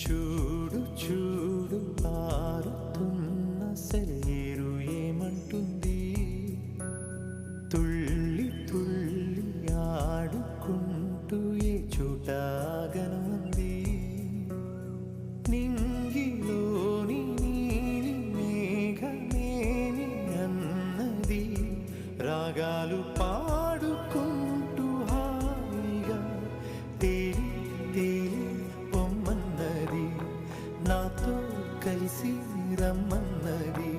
చూడు చూడు పారుతున్న సెలయేరు ఏమంటుంది, తుళ్ళి తుళ్ళి ఆడుకుంటూ ఏ చోటాగనుంది. నింగిలోని నీలి మేఘమేమి అన్నది, రాగాలు పాడుకుంటూ హాయిగా తేలి తేలి పొమ్మన్నది, నాతో కలిసి రమ్మన్నది.